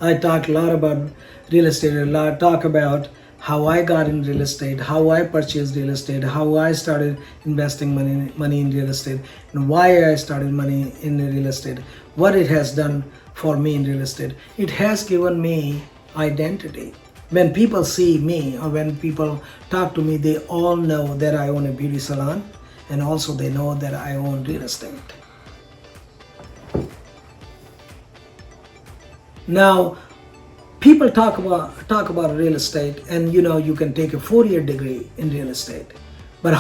I talk a lot about real estate, a lot talk about how I got in real estate, how I purchased real estate, how I started investing money in real estate, and why I started money in real estate, what it has done for me in real estate. It has given me identity. When people see me or when people talk to me, they all know that I own a beauty salon, and also they know that I own real estate. Now, people talk about real estate, and you can take a 4-year degree in real estate. But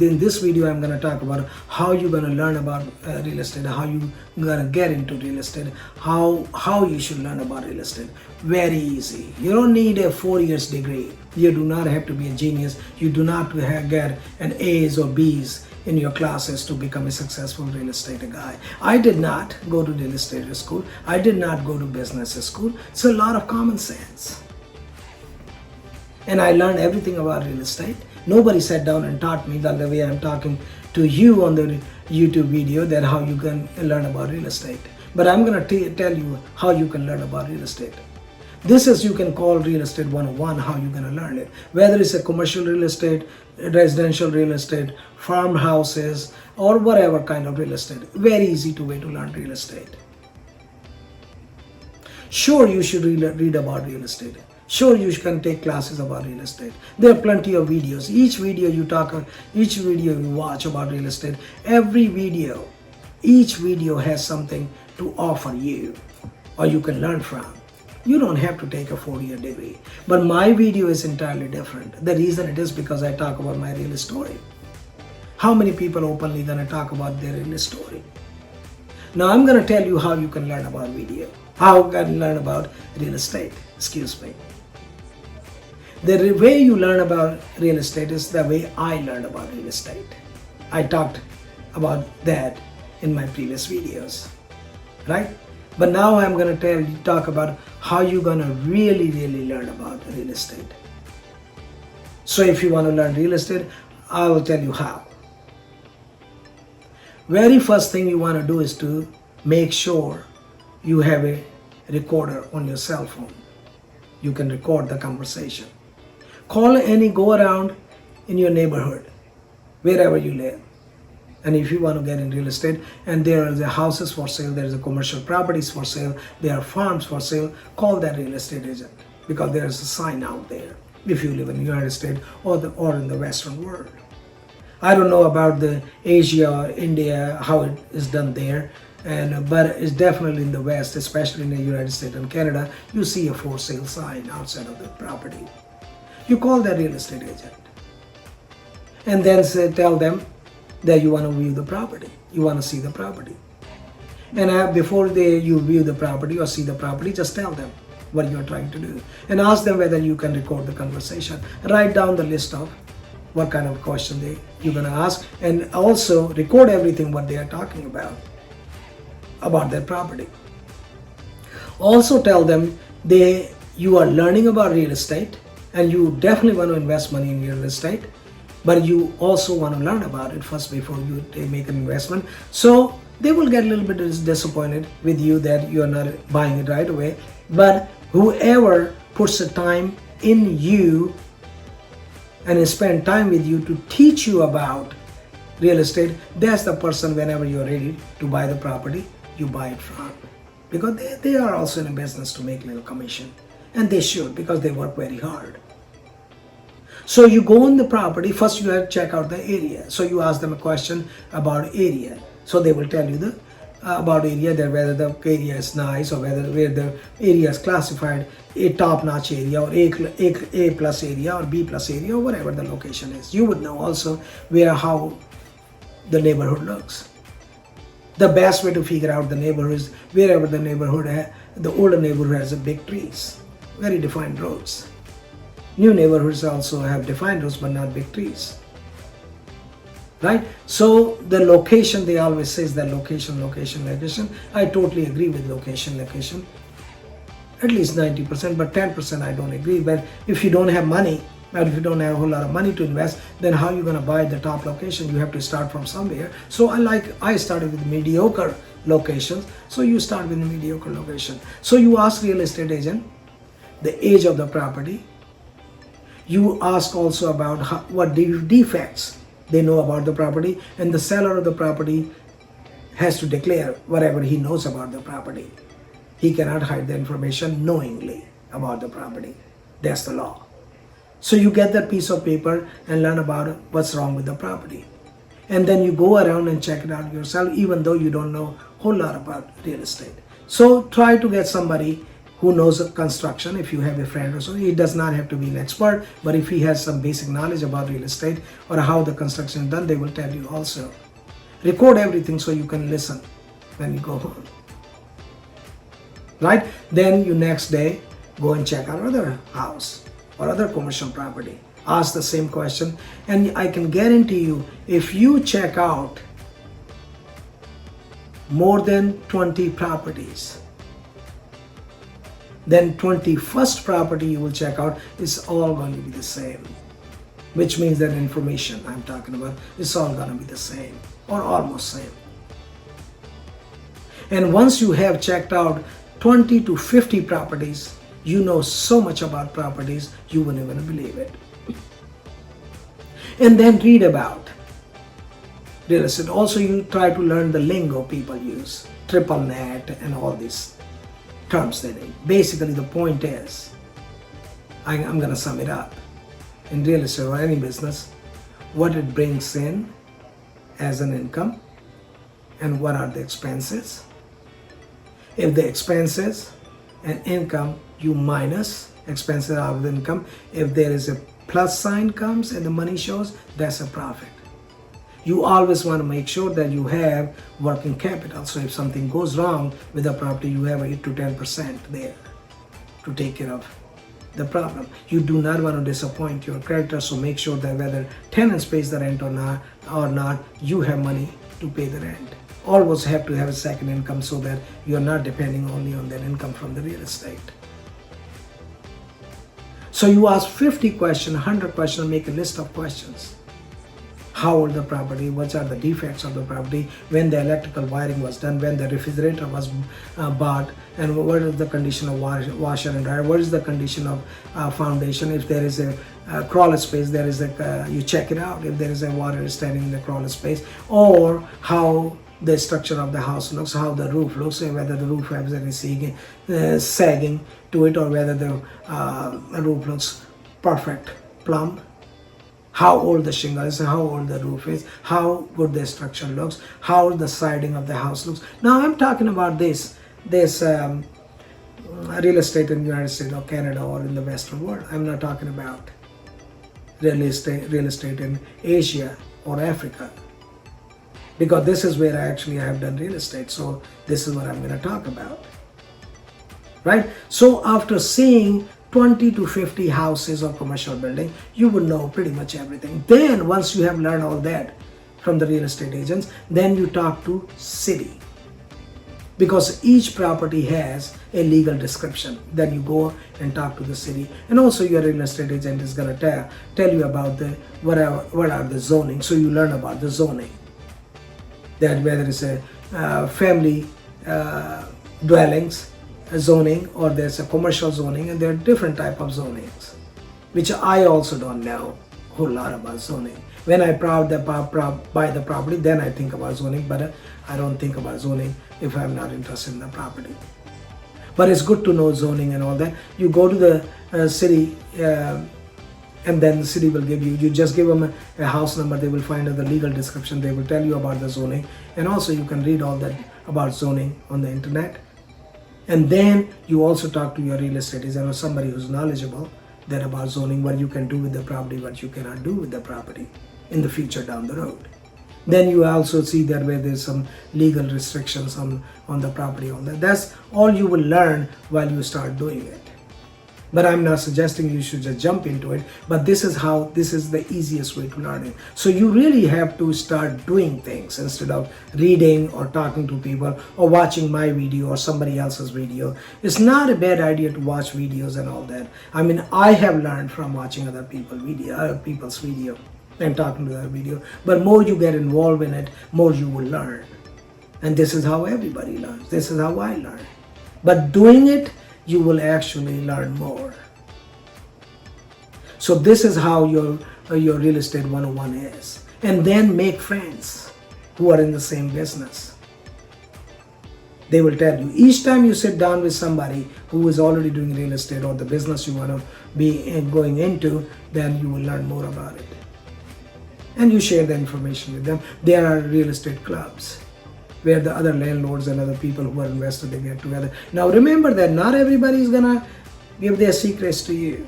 in this video, I'm going to talk about how you're going to learn about real estate, how you're going to get into real estate, how you should learn about real estate. Very easy. You don't need a 4 years degree. You do not have to be a genius. You do not have get an A's or B's in your classes to become a successful real estate guy. I did not go to real estate school. I did not go to business school. It's a lot of common sense. And I learned everything about real estate. Nobody sat down and taught me the way I'm talking to you on the YouTube video, that how you can learn about real estate. But I'm going to tell you how you can learn about real estate. This is, you can call real estate 101, how you're going to learn it. Whether it's a commercial real estate, residential real estate, farmhouses, or whatever kind of real estate. Very easy way to learn real estate. Sure, you should read about real estate. Sure, you can take classes about real estate. There are plenty of videos. Each video you watch about real estate, each video has something to offer you, or you can learn from. You don't have to take a 4-year degree. But my video is entirely different. The reason it is because I talk about my real story. How many people openly gonna talk about their real story? Now I'm gonna tell you how you can learn about how you can learn about real estate. Excuse me. The way you learn about real estate is the way I learned about real estate. I talked about that in my previous videos, right? But now I'm going to talk about how you're going to really learn about real estate. So if you want to learn real estate, I will tell you how. Very first thing you want to do is to make sure you have a recorder on your cell phone. You can record the conversation. Go around in your neighborhood, wherever you live. And if you want to get in real estate, and there are the houses for sale, there is a commercial properties for sale, there are farms for sale, call that real estate agent, because there is a sign out there if you live in the United States or in the Western world. I don't know about the Asia or India, how it is done there, but it's definitely in the West, especially in the United States and Canada, you see a for sale sign outside of the property. You call that real estate agent, and then tell them that you want to view the property, you want to see the property. And before you view the property or see the property, just tell them what you're trying to do, and ask them whether you can record the conversation. Write down the list of what kind of question you're going to ask, and also record everything what they are talking about their property. Also tell them you are learning about real estate, and you definitely want to invest money in real estate, but you also want to learn about it first before they make an investment. So they will get a little bit disappointed with you that you are not buying it right away. But whoever puts the time in you and spend time with you to teach you about real estate, that's the person, whenever you're ready to buy the property, you buy it from. Because they are also in a business to make a little commission. And they should, because they work very hard. So you go on the property, first you have to check out the area. So you ask them a question about area. So they will tell you about area, whether the area is nice, or where the area is classified a top-notch area, or A plus area, or B plus area, or whatever the location is. You would know also how the neighborhood looks. The best way to figure out the neighborhood is wherever the older neighborhood has big trees, very defined roads. New neighborhoods also have defined roads but not big trees, right? So the location, they always say that location. I totally agree with location. At least 90%, but 10% I don't agree. But if you don't have money, or if you don't have a whole lot of money to invest, then how are you going to buy the top location? You have to start from somewhere. So I started with mediocre locations. So you start with a mediocre location. So you ask real estate agent the age of the property. You ask also about what defects they know about the property, and the seller of the property has to declare whatever he knows about the property. He cannot hide the information knowingly about the property. That's the law. So you get that piece of paper and learn about what's wrong with the property. And then you go around and check it out yourself, even though you don't know a whole lot about real estate. So try to get somebody who knows construction. If you have a friend or so, he does not have to be an expert, but if he has some basic knowledge about real estate or how the construction is done, they will tell you also. Record everything so you can listen when you go home. Right? Then you next day go and check out other house or other commercial property. Ask the same question, and I can guarantee you, if you check out more than 20 properties, then 21st property you will check out is all going to be the same, which means that information I'm talking about is all going to be the same or almost same. And once you have checked out 20 to 50 properties, you know so much about properties you won't even believe it. And then read about real estate. Also, you try to learn the lingo people use, triple net and all these terms they need. Basically, the point is, I'm going to sum it up. In real estate or any business, what it brings in as an income and what are the expenses. If the expenses and income, you minus expenses out of the income. If there is a plus sign comes and the money shows, that's a profit. You always want to make sure that you have working capital. So if something goes wrong with the property, you have 8 to 10% there to take care of the problem. You do not want to disappoint your creditors, so make sure that whether tenants pays the rent or not, you have money to pay the rent. Always have to have a second income so that you're not depending only on that income from the real estate. So you ask 50 questions, 100 questions, make a list of questions. How old the property, what are the defects of the property, when the electrical wiring was done, when the refrigerator was bought, and what is the condition of washer and dryer, what is the condition of foundation. If there is a crawl space, there is you check it out if there is a water standing in the crawl space, or how the structure of the house looks, how the roof looks, whether the roof has any sagging to it, or whether the roof looks perfect, plumb. How old the shingle is, how old the roof is, how good the structure looks, how the siding of the house looks. Now I'm talking about this real estate in the United States or Canada or in the Western world. I'm not talking about real estate in Asia or Africa, because this is where I have done real estate. So this is what I'm going to talk about, right? So after seeing 20 to 50 houses or commercial building, you will know pretty much everything. Then once you have learned all that from the real estate agents, then you talk to city, because each property has a legal description. Then you go and talk to the city, and also your real estate agent is going to tell you about what are the zoning. So you learn about the zoning, that whether it's a family dwellings zoning or there's a commercial zoning, and there are different type of zonings, which I also don't know a whole lot about zoning. When I buy the property, then I think about zoning, but I don't think about zoning if I'm not interested in the property. But it's good to know zoning and all that. You go to the city, and then the city will give you just give them a house number, they will find out the legal description, they will tell you about the zoning, and also you can read all that about zoning on the internet. And then you also talk to your real estate agent or somebody who's knowledgeable that about zoning, what you can do with the property, what you cannot do with the property in the future down the road. Then you also see that where there's some legal restrictions on the property on that. That's all you will learn while you start doing it. But I'm not suggesting you should just jump into it, but this is the easiest way to learn it. So you really have to start doing things instead of reading or talking to people or watching my video or somebody else's video. It's not a bad idea to watch videos and all that. I mean, I have learned from watching other people's video and talking to their video. But more you get involved in it, more you will learn. And this is how everybody learns. This is how I learn. But doing it, you will actually learn more. So this is how your real estate 101 is. And then make friends who are in the same business. They will tell you, each time you sit down with somebody who is already doing real estate or the business you want to be going into, then you will learn more about it. And you share the information with them. There are real estate clubs where the other landlords and other people who are invested, they get together. Now remember that not everybody is gonna give their secrets to you,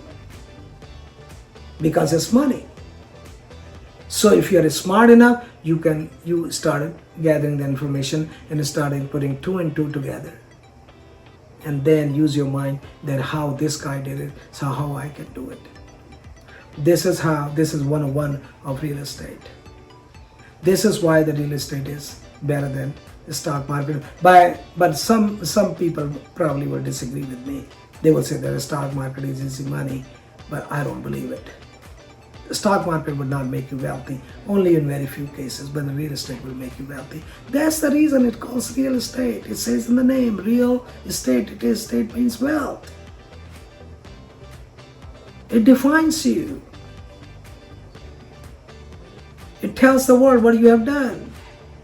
because it's money. So if you're smart enough, you started gathering the information and started putting 2 and 2 together. And then use your mind that how this guy did it, so how I can do it. This is 101 of real estate. This is why the real estate is better than the stock market. But some people probably will disagree with me. They will say that the stock market is easy money, but I don't believe it. The stock market would not make you wealthy, only in very few cases, but the real estate will make you wealthy. That's the reason it calls real estate. It says in the name, real estate. It is, estate means wealth. It defines you. It tells the world what you have done.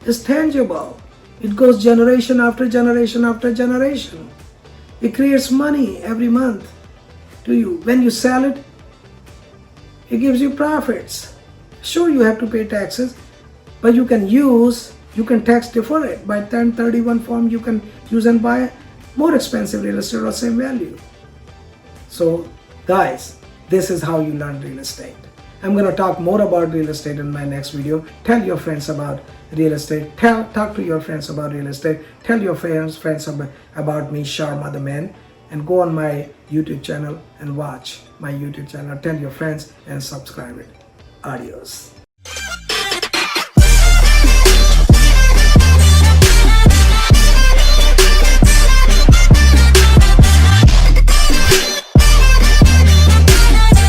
It's tangible. It goes generation after generation after generation. It creates money every month to you. When you sell it, it gives you profits. Sure, you have to pay taxes, but you can tax defer it. By 1031 form, you can use and buy more expensive real estate or same value. So guys, this is how you learn real estate. I'm going to talk more about real estate in my next video. Tell your friends about real estate. Talk to your friends about real estate. Tell your friends about me, Sharma the Man. And go on my YouTube channel and watch my YouTube channel. Tell your friends and subscribe it. Adios.